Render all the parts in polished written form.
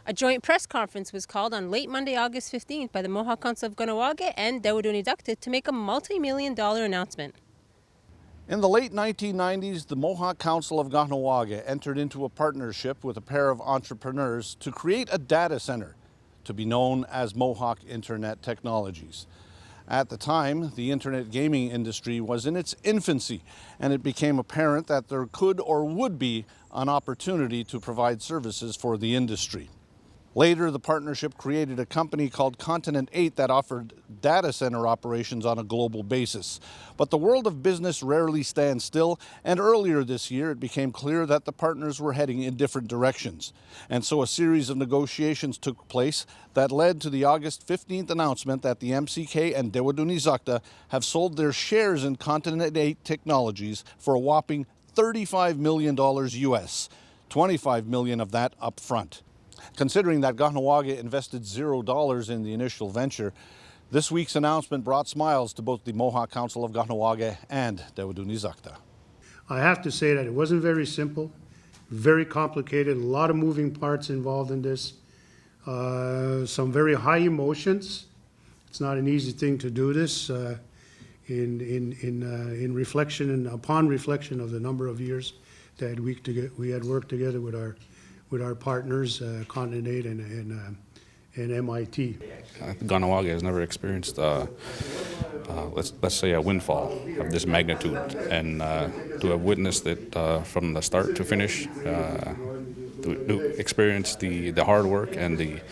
A joint press conference was called on late Monday, August 15th by the Mohawk Council of Kahnawake and Tewatohnhi'saktha to make a multi-million-dollar announcement. In the late 1990s, the Mohawk Council of Kahnawake entered into a partnership with a pair of entrepreneurs to create a data center to be known as Mohawk Internet Technologies. At the time, the internet gaming industry was in its infancy, and it became apparent that there could or would be an opportunity to provide services for the industry. Later, the partnership created a company called Continent 8 that offered data center operations on a global basis. But the world of business rarely stands still, and earlier this year it became clear that the partners were heading in different directions. And so a series of negotiations took place that led to the August 15th announcement that the MCK and Tewatohnhi'saktha have sold their shares in Continent 8 Technologies for a whopping $35 million US, $25 million of that up front. Considering that Kahnawake invested $0 in the initial venture, this week's announcement brought smiles to both the Mohawk Council of Kahnawake and Tewatohnhi'saktha. I have to say that it wasn't very simple, very complicated, a lot of moving parts involved in this, some very high emotions. It's not an easy thing to do this in reflection and upon reflection of the number of years that we had worked together with our partners, Continent 8 and MIT. Kahnawake has never experienced, let's say, a windfall of this magnitude, and to have witnessed it from the start to finish, to experience the hard work and the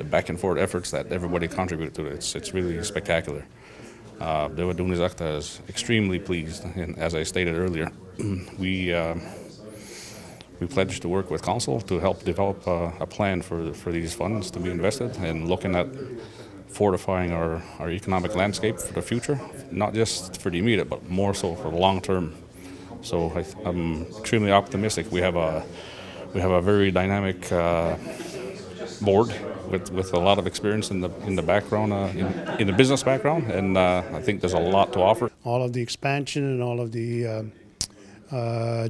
back and forth efforts that everybody contributed to it, it's really spectacular. Tewatohnhi'saktha is extremely pleased, and as I stated earlier, we pledged to work with Council to help develop a plan for these funds to be invested and looking at fortifying our economic landscape for the future, not just for the immediate, but more so for the long term. So I'm extremely optimistic. We have a very dynamic board with a lot of experience in the background, in the business background, and I think there's a lot to offer. All of the expansion and all of the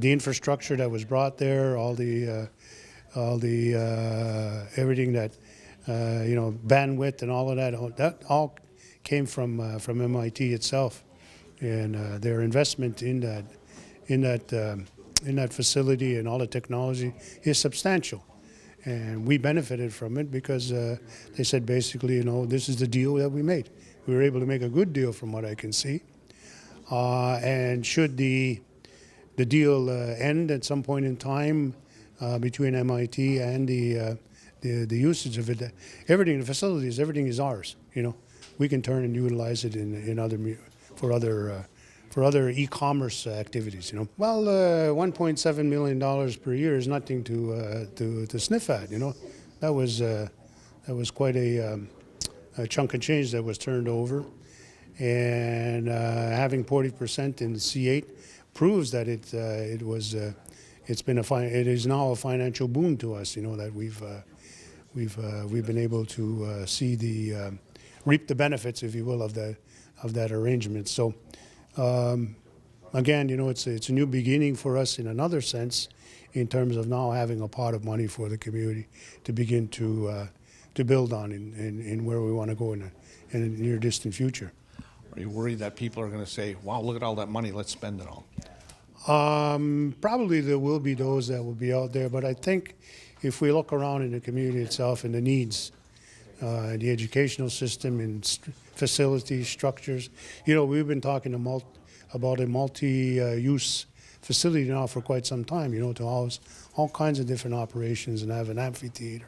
infrastructure that was brought there, all the everything that bandwidth and all of that all came from MIT itself, and their investment in that facility and all the technology is substantial, and we benefited from it because they said basically, this is the deal that we made. We were able to make a good deal from what I can see, and should the deal end at some point in time between MIT and the usage of it. Everything, the facilities, everything is ours. We can turn and utilize it for other e-commerce activities. Well, $1.7 million per year is nothing to sniff at. That was quite a chunk of change that was turned over, and having 40% in the C8 proves that it is now a financial boon to us. That we've been able to reap the benefits, if you will, of that arrangement. So again, it's a new beginning for us in another sense, in terms of now having a pot of money for the community to begin to build on in where we want to go in the near distant future. Are you worried that people are going to say, wow, look at all that money, let's spend it all? Probably there will be those that will be out there, but I think if we look around in the community itself and the needs, the educational system and facilities, structures, we've been talking about a multi-use facility now for quite some time, to house all kinds of different operations and have an amphitheater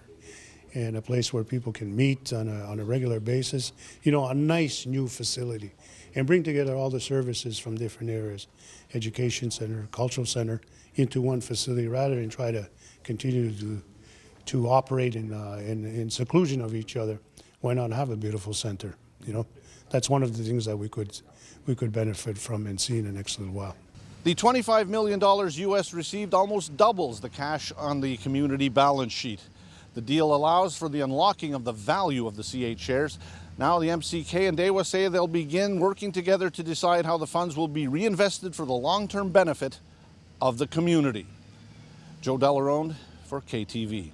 and a place where people can meet on a regular basis, a nice new facility, and bring together all the services from different areas, education center, cultural center, into one facility, rather than try to continue to operate in seclusion of each other. Why not have a beautiful center? That's one of the things that we could benefit from and see in the next little while. The $25 million US received almost doubles the cash on the community balance sheet. The deal allows for the unlocking of the value of the C8 shares. Now the MCK and Tewa say they'll begin working together to decide how the funds will be reinvested for the long-term benefit of the community. Joe Delarone for KTV.